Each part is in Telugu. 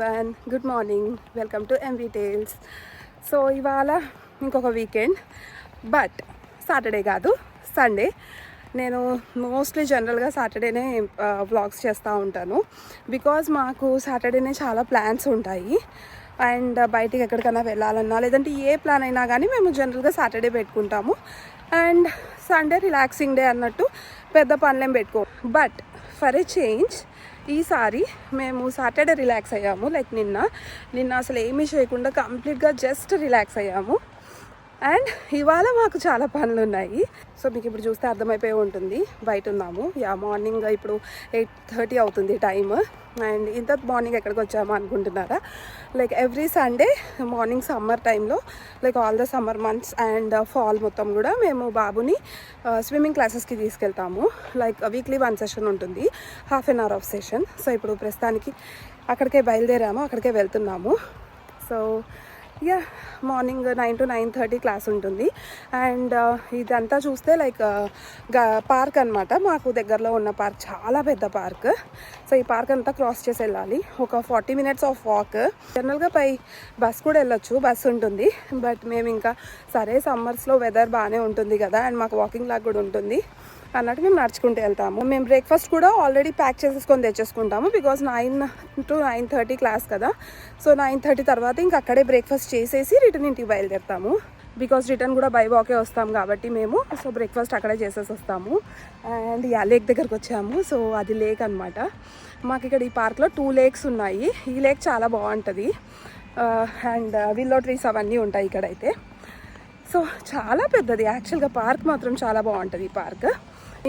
Everyone, good morning. Welcome to MV Tales. So ఇవాళ ఇంకొక వీకెండ్, బట్ సాటర్డే కాదు, సండే. నేను మోస్ట్లీ జనరల్గా సాటర్డేనే వ్లాగ్స్ చేస్తూ ఉంటాను. బికాజ్ మాకు సాటర్డేనే చాలా ప్లాన్స్ ఉంటాయి. అండ్ బయటికి ఎక్కడికైనా వెళ్ళాలన్నా లేదంటే ఏ ప్లాన్ అయినా కానీ మేము జనరల్గా సాటర్డే పెట్టుకుంటాము. అండ్ సండే రిలాక్సింగ్ డే అన్నట్టు పెద్ద పనులేం పెట్టుకోము. బట్ ఫర్ ఏ చేంజ్ ఈసారి మేము సాటర్డే రిలాక్స్ అయ్యాము. లైక్ నిన్న అసలు ఏమీ చేయకుండా కంప్లీట్గా జస్ట్ రిలాక్స్ అయ్యాము. అండ్ ఇవాళ మాకు చాలా పనులు ఉన్నాయి. సో మీకు ఇప్పుడు చూస్తే అర్థమైపోయి ఉంటుంది. బయట ఉన్నాము. మార్నింగ్ ఇప్పుడు 8:30 అవుతుంది టైమ్. అండ్ ఇంత మార్నింగ్ ఎక్కడికి వచ్చాము అనుకుంటున్నారా? Like every Sunday morning summer టైంలో, like all the summer months and fall మొత్తం కూడా మేము బాబుని స్విమ్మింగ్ క్లాసెస్కి తీసుకెళ్తాము. లైక్ వీక్లీ 1 సెషన్ ఉంటుంది, ½ an hour of session. So ఇప్పుడు ప్రస్తుతానికి అక్కడికే బయలుదేరాము, అక్కడికే వెళ్తున్నాము. సో మార్నింగ్ 9 to 9:30 క్లాస్ ఉంటుంది. అండ్ ఇదంతా చూస్తే లైక్ పార్క్ అనమాట. మాకు దగ్గరలో ఉన్న పార్క్ చాలా పెద్ద పార్క్. సో ఈ పార్క్ అంతా క్రాస్ చేసి వెళ్ళాలి. ఒక 40 minutes ఆఫ్ వాక్. జనరల్గా పై బస్ కూడా వెళ్ళొచ్చు, బస్ ఉంటుంది. బట్ మేము ఇంకా సరే సమ్మర్స్లో వెదర్ బాగానే ఉంటుంది కదా, అండ్ మాకు వాకింగ్ లాగా కూడా ఉంటుంది అన్నట్టు మేము నడుచుకుంటూ వెళ్తాము. మేము బ్రేక్ఫాస్ట్ కూడా ఆల్రెడీ ప్యాక్ చేసేసుకొని తెచ్చేసుకుంటాము. బికాజ్ 9 to 9:30 క్లాస్ కదా. సో 9:30 తర్వాత ఇంకా అక్కడే బ్రేక్ఫాస్ట్ చేసేసి రిటర్న్ ఇంటికి బయలుదేరుతాము. బికాజ్ రిటర్న్ కూడా బై వాకే వస్తాం కాబట్టి మేము. సో బ్రేక్ఫాస్ట్ అక్కడే చేసేసి వస్తాము. అండ్ లేక్ దగ్గరకు వచ్చాము. సో అది లేక్ అనమాట. మాకు ఇక్కడ ఈ పార్క్లో 2 లేక్స్ ఉన్నాయి. ఈ లేక్ చాలా బాగుంటుంది. అండ్ విల్లో ట్రీస్ అవన్నీ ఉంటాయి ఇక్కడైతే. సో చాలా పెద్దది యాక్చువల్గా. పార్క్ మాత్రం చాలా బాగుంటుంది ఈ పార్క్.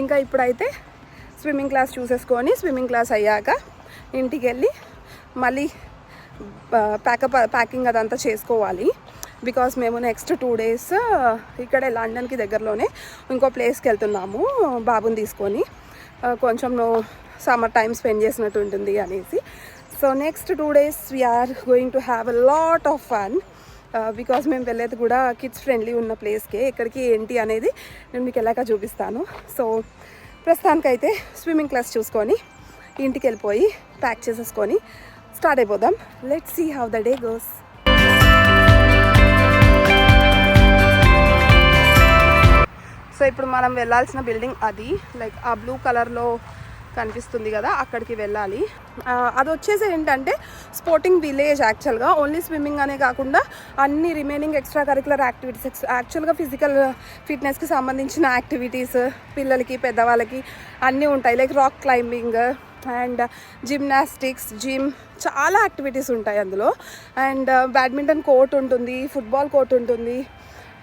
ఇంకా ఇప్పుడైతే స్విమ్మింగ్ క్లాస్ చూసేసుకొని స్విమ్మింగ్ క్లాస్ అయ్యాక ఇంటికి వెళ్ళి మళ్ళీ ప్యాకింగ్ అదంతా చేసుకోవాలి. బికాస్ మేము నెక్స్ట్ 2 days ఇక్కడే లండన్కి దగ్గరలోనే ఇంకో ప్లేస్కి వెళ్తున్నాము బాబుని తీసుకొని. కొంచెం సమ్మర్ టైం స్పెండ్ చేసినట్టు ఉంటుంది అనేసి. So next 2 days we are going to have a lot of fun. Because మేము వెళ్ళేది కూడా కిడ్స్ ఫ్రెండ్లీ ఉన్న ప్లేస్కే. ఎక్కడికి ఏంటి అనేది నేను మీకు ఎలాగ చూపిస్తాను. సో ప్రస్తుతానికైతే స్విమ్మింగ్ క్లాస్ చూసుకొని ఇంటికి వెళ్ళిపోయి ప్యాక్ చేసేసుకొని స్టార్ట్ అయిపోదాం. Let's see how the day goes. So ఇప్పుడు మనం వెళ్ళాల్సిన బిల్డింగ్ అది. లైక్ ఆ బ్లూ కలర్లో కనిపిస్తుంది కదా, అక్కడికి వెళ్ళాలి. అది వచ్చేసి ఏంటంటే స్పోర్టింగ్ విలేజ్. యాక్చువల్గా ఓన్లీ స్విమ్మింగ్ అనే కాకుండా అన్ని రిమైనింగ్ ఎక్స్ట్రా కరికులర్ యాక్టివిటీస్, యాక్చువల్గా ఫిజికల్ ఫిట్నెస్కి సంబంధించిన యాక్టివిటీస్ పిల్లలకి పెద్దవాళ్ళకి అన్నీ ఉంటాయి. Like rock climbing and gymnastics, gym, చాలా యాక్టివిటీస్ ఉంటాయి అందులో. అండ్ బ్యాడ్మింటన్ కోర్ట్ ఉంటుంది, ఫుట్బాల్ కోర్ట్ ఉంటుంది.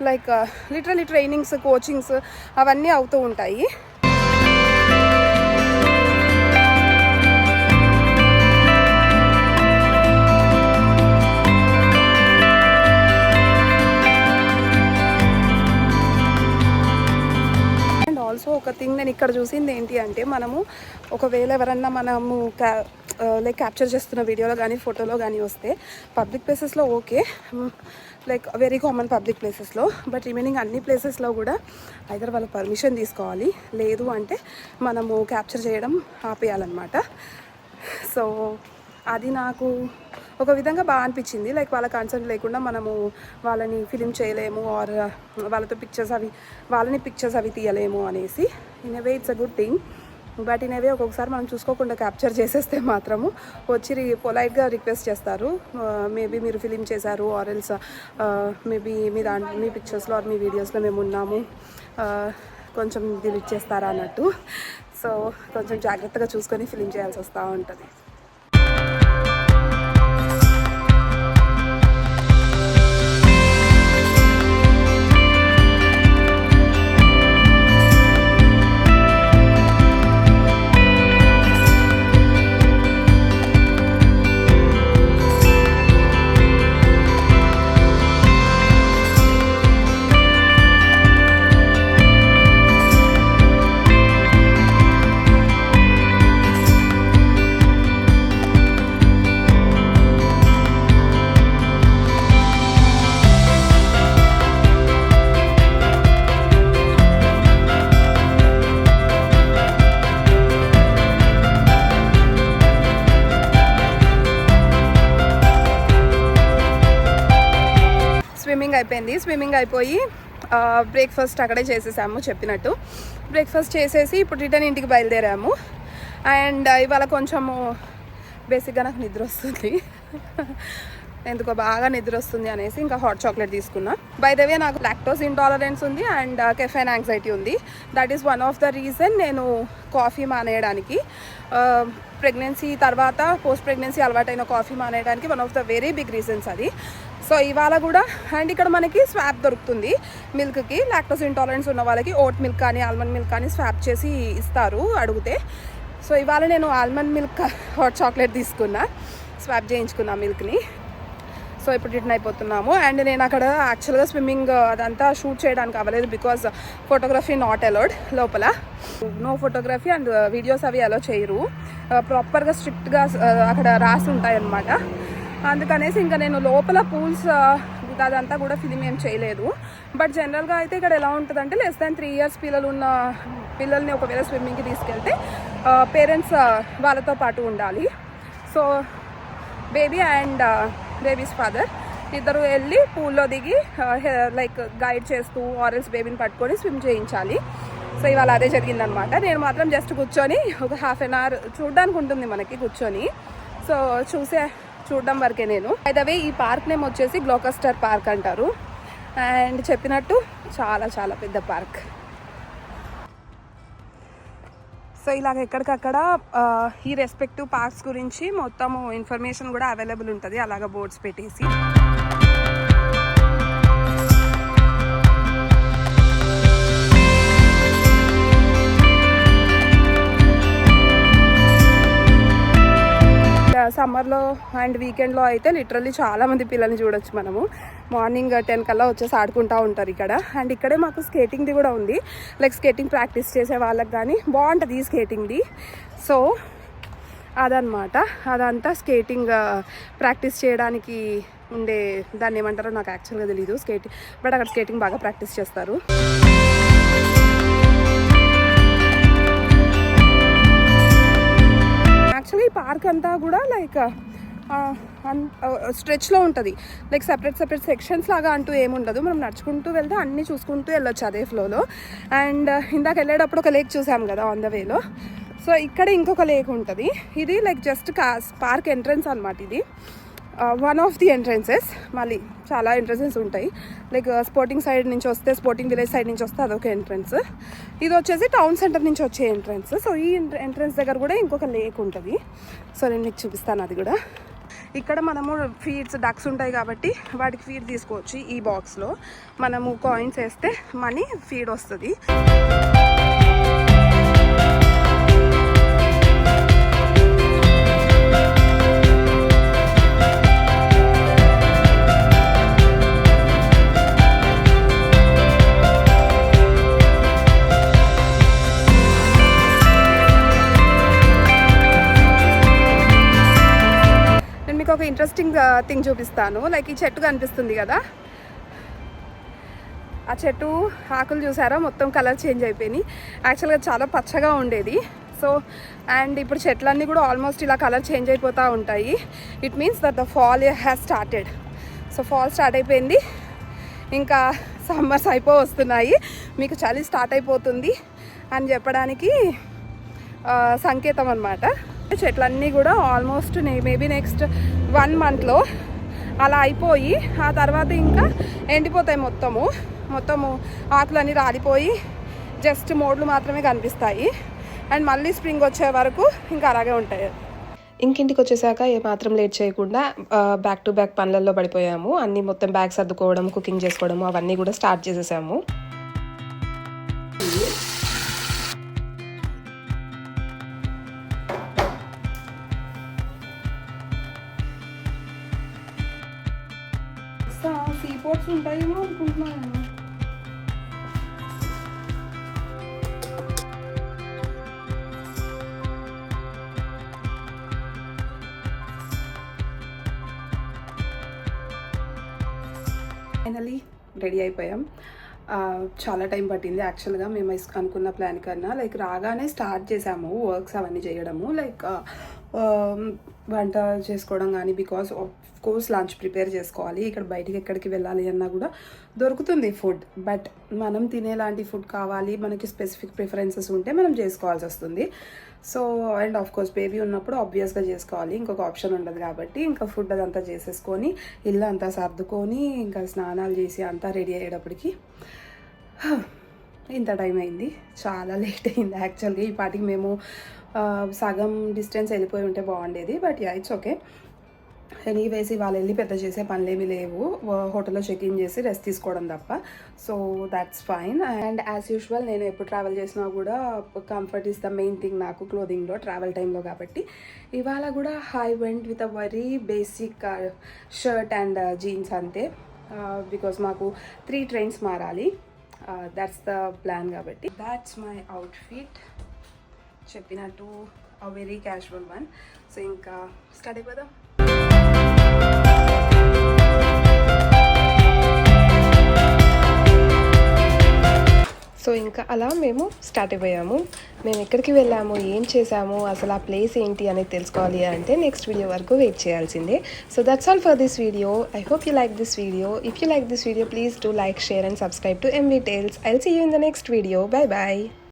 లైక్ లిటరలీ ట్రైనింగ్స్, కోచింగ్స్ అవన్నీ అవుతూ ఉంటాయి. ఆల్సో ఒక థింగ్ నేను ఇక్కడ చూసింది ఏంటి అంటే, మనము ఒకవేళ ఎవరన్నా మనము లైక్ క్యాప్చర్ చేస్తున్న వీడియోలో కానీ ఫోటోలో కానీ వస్తే పబ్లిక్ ప్లేసెస్లో okay, like very common public ప్లేసెస్లో. బట్ రిమైనింగ్ అన్ని ప్లేసెస్లో కూడా ఐదర్ వాళ్ళ పర్మిషన్ తీసుకోవాలి, లేదు అంటే మనము క్యాప్చర్ చేయడం ఆపేయాలన్నమాట. సో అది నాకు ఒక విధంగా బాగా అనిపించింది. లైక్ వాళ్ళ కన్సర్న్ లేకుండా మనము వాళ్ళని ఫిలిం చేయలేము, ఆర్ వాళ్ళతో వాళ్ళని పిక్చర్స్ అవి తీయలేము అనేసి. In a way it's a good thing. But in a way ఒక్కొక్కసారి మనం చూసుకోకుండా క్యాప్చర్ చేసేస్తే మాత్రము వచ్చి పొలైట్గా రిక్వెస్ట్ చేస్తారు, మేబీ మీరు ఫిలిం చేశారు, ఆర్ ఎల్స్ మేబీ మీ పిక్చర్స్లో ఆర్ మీ వీడియోస్లో మేము ఉన్నాము, కొంచెం డిలీట్ చేస్తారా అన్నట్టు. సో కొంచెం జాగ్రత్తగా చూసుకొని ఫిలిం చేయాల్సి వస్తూ ఉంటుంది. అయిపోయింది. స్విమ్మింగ్ అయిపోయి బ్రేక్ఫాస్ట్ అక్కడే చేసేసాము చెప్పినట్టు. బ్రేక్ఫాస్ట్ చేసేసి ఇప్పుడు రిటర్న్ ఇంటికి బయలుదేరాము. అండ్ ఇవాళ కొంచెము బేసిక్గా నాకు నిద్ర వస్తుంది, ఎందుకో బాగా నిద్ర వస్తుంది అనేసి ఇంకా హాట్ చాక్లెట్ తీసుకున్నా. బై ద వే నాకు లాక్టోస్ ఇంటాలరెన్స్ ఉంది అండ్ కెఫైన్ యాంగ్జైటీ ఉంది. That is one of the reason నేను కాఫీ మానేయడానికి, ప్రెగ్నెన్సీ తర్వాత పోస్ట్ ప్రెగ్నెన్సీ అలవాటైన కాఫీ మానేయడానికి one of the very big reasons అది. సో ఇవాళ కూడా అండ్ ఇక్కడ మనకి స్వాప్ దొరుకుతుంది మిల్క్కి. లాక్టోస్ ఇంటాలరెన్స్ ఉన్న వాళ్ళకి ఓట్ మిల్క్ కానీ ఆల్మండ్ మిల్క్ కానీ స్వాప్ చేసి ఇస్తారు అడిగితే. సో ఇవాళ నేను ఆల్మండ్ మిల్క్ హాట్ చాక్లెట్ తీసుకున్నా, స్వాప్ చేయించుకున్నా మిల్క్ని. సో ఇప్పుడు రిటర్న్ అయిపోతున్నాము. అండ్ నేను అక్కడ యాక్చువల్గా స్విమ్మింగ్ అదంతా షూట్ చేయడానికి అవ్వలేదు బికాజ్ ఫోటోగ్రఫీ నాట్ అలౌడ్ లోపల. నో ఫోటోగ్రఫీ అండ్ వీడియోస్ అవి అలో చేయరు, ప్రాపర్గా స్ట్రిక్ట్గా అక్కడ రాసి ఉంటాయి అన్నమాట. అందుకనేసి ఇంకా నేను లోపల పూల్స్ అదంతా కూడా ఫిలిం ఏం చేయలేదు. బట్ జనరల్గా అయితే ఇక్కడ ఎలా ఉంటుందంటే లెస్ దాన్ 3 years పిల్లలు ఉన్న పిల్లల్ని ఒకవేళ స్విమ్మింగ్కి తీసుకెళ్తే పేరెంట్స్ వాళ్ళతో పాటు ఉండాలి. So baby and babies father ఇద్దరు వెళ్ళి పూల్లో దిగి లైక్ గైడ్ చేస్తూ ఆరెల్స్ బేబీని పట్టుకొని స్విమ్ చేయించాలి. సో ఇవాళ అదే జరిగిందనమాట. నేను మాత్రం జస్ట్ కూర్చొని ఒక 1/2 hour చూడడానికి ఉంటుంది మనకి కూర్చొని, సో చూడడం వరకే నేను. అయితే ఈ పార్క్ నేమ్ వచ్చేసి గ్లోకస్టర్ పార్క్ అంటారు. అండ్ చెప్పినట్టు చాలా చాలా పెద్ద పార్క్. సో ఇలాగ ఎక్కడికక్కడ ఈ రెస్పెక్టివ్ పార్క్స్ గురించి మొత్తము ఇన్ఫర్మేషన్ కూడా అవైలబుల్ ఉంటుంది అలాగ బోర్డ్స్ పెట్టేసి. సమ్మర్లో అండ్ వీకెండ్లో అయితే లిటరల్లీ చాలామంది పిల్లల్ని చూడొచ్చు మనము. మార్నింగ్ 10 కల్లా వచ్చేసి ఆడుకుంటూ ఉంటారు ఇక్కడ. అండ్ ఇక్కడే మాకు స్కేటింగ్ది కూడా ఉంది, లైక్ స్కేటింగ్ ప్రాక్టీస్ చేసే వాళ్ళకి కానీ బాగుంటుంది ఈ స్కేటింగ్ది. సో అదనమాట, అదంతా స్కేటింగ్ ప్రాక్టీస్ చేయడానికి ఉండే దాన్ని ఏమంటారో నాకు యాక్చువల్గా తెలీదు స్కేటింగ్, బట్ అక్కడ స్కేటింగ్ బాగా ప్రాక్టీస్ చేస్తారు. యాక్చువల్లీ ఈ పార్క్ అంతా కూడా లైక్ స్ట్రెచ్లో ఉంటుంది, లైక్ సెపరేట్ సెక్షన్స్ లాగా అంటూ ఏముండదు. మనం నడుచుకుంటూ వెళ్తే అన్నీ చూసుకుంటూ వెళ్ళొచ్చు అదే ఫ్లోలో. అండ్ ఇందాక వెళ్ళేటప్పుడు ఒక లేక్ చూసాం కదా ఆన్ ద వేలో. సో ఇక్కడ ఇంకొక లేక్ ఉంటుంది. ఇది లైక్ జస్ట్ పార్క్ ఎంట్రన్స్ అనమాట. ఇది వన్ ఆఫ్ ది ఎంట్రన్సెస్. మళ్ళీ చాలా ఎంట్రన్సెస్ ఉంటాయి, లైక్ స్పోర్టింగ్ సైడ్ నుంచి వస్తే, స్పోర్టింగ్ విలేజ్ సైడ్ నుంచి వస్తే అదొక ఎంట్రన్స్. ఇది వచ్చేసి టౌన్ సెంటర్ నుంచి వచ్చే ఎంట్రన్స్. సో ఈ ఎంట్రన్స్ దగ్గర కూడా ఇంకొక లేక్ ఉంటుంది. సో నేను మీకు చూపిస్తాను అది కూడా. ఇక్కడ మనము ఫీడ్స్ డక్స్ ఉంటాయి కాబట్టి వాటికి ఫీడ్ తీసుకోవచ్చు. ఈ బాక్స్లో మనము కాయిన్స్ వేస్తే మనీ ఫీడ్ వస్తుంది. ఒక ఇంట్రెస్టింగ్ థింగ్ చూపిస్తాను. లైక్ ఈ చెట్టు కనిపిస్తుంది కదా, ఆ చెట్టు ఆకులు చూసారా మొత్తం కలర్ చేంజ్ అయిపోయినాయి. యాక్చువల్గా చాలా పచ్చగా ఉండేది. సో అండ్ ఇప్పుడు చెట్లన్నీ కూడా ఆల్మోస్ట్ ఇలా కలర్ చేంజ్ అయిపోతూ ఉంటాయి. It means that the fall has started. So fall start అయిపోయింది, ఇంకా సమ్మర్స్ వస్తున్నాయి, మీకు చలి స్టార్ట్ అయిపోతుంది అని చెప్పడానికి సంకేతం అన్నమాట. చెట్లన్నీ కూడా ఆల్మోస్ట్ మేబీ నెక్స్ట్ 1 monthలో అలా అయిపోయి ఆ తర్వాత ఇంకా ఎండిపోతాయి. మొత్తము ఆకులన్నీ రాలిపోయి జస్ట్ మోడ్లు మాత్రమే కనిపిస్తాయి. అండ్ మళ్ళీ స్ప్రింగ్ వచ్చే వరకు ఇంకా అలాగే ఉంటాయి. ఇంకింటికి వచ్చేసాక ఏమాత్రం లేట్ చేయకుండా బ్యాక్ టు బ్యాక్ పనులలో పడిపోయాము. అన్నీ మొత్తం బ్యాగ్ సర్దుకోవడం, కుకింగ్ చేసుకోవడం అవన్నీ కూడా స్టార్ట్ చేసేసాము. సీ పోర్ట్స్ ఉంటాయేమో అనుకుంటున్నాను. ఫైనలీ రెడీ అయిపోయాం. చాలా టైం పట్టింది యాక్చువల్గా మేము అనుకున్న ప్లాన్ కన్నా. లైక్ రాగానే స్టార్ట్ చేసాము వర్క్స్ అవన్నీ చేయడము. లైక్ వంట చేసుకోవడం కానీ, because of course lunch prepare చేసుకోవాలి. ఇక్కడ బయటికి ఎక్కడికి వెళ్ళాలి అన్నా కూడా దొరుకుతుంది ఫుడ్, బట్ మనం తినేలాంటి ఫుడ్ కావాలి, మనకి స్పెసిఫిక్ ప్రిఫరెన్సెస్ ఉంటే మనం చేసుకోవాల్సి వస్తుంది. So and of course baby ఉన్నప్పుడు ఆబ్వియస్గా చేసుకోవాలి, ఇంకొక ఆప్షన్ ఉండదు. కాబట్టి ఇంకా ఫుడ్ అదంతా చేసేసుకొని ఇల్లు అంతా సర్దుకొని ఇంకా స్నానాలు చేసి అంతా రెడీ అయ్యేటప్పటికి ఇంత టైం అయింది. చాలా లేట్ అయింది యాక్చువల్గా. ఈ పాటికి మేము సగం డిస్టెన్స్ వెళ్ళిపోయి ఉంటే బాగుండేది, but yeah it's okay. Anyways వాళ్ళు వెళ్ళి పెద్ద చేసే పనులేమీ లేవు, హోటల్లో చెక్ఇన్ చేసి రెస్ట్ తీసుకోవడం తప్ప. So that's fine. And as usual నేను ఎప్పుడు ట్రావెల్ చేసినా కూడా comfort is the main thing నాకు క్లోదింగ్లో, ట్రావెల్ టైంలో. కాబట్టి ఇవాళ కూడా I went with a very basic shirt and jeans అంతే, బికాజ్ మాకు 3 ట్రైన్స్ మారాలి. That's the plan. కాబట్టి దాట్స్ మై అవుట్ఫిట్. చెప్పినట్టు a very casual one. So ఇంకా స్టార్ట్ అయిపోదాం. సో ఇంకా అలా మేము స్టార్ట్ అయిపోయాము. మేము ఎక్కడికి వెళ్ళాము, ఏం చేసాము, అసలు ఆ ప్లేస్ ఏంటి అనేది తెలుసుకోవాలి అంటే నెక్స్ట్ వీడియో వరకు వెయిట్ చేయాల్సిందే. So that's all for this video. I hope you like this video. If you like this video, please do like, share and subscribe to MV Tales. I'll see you in the next video. Bye bye.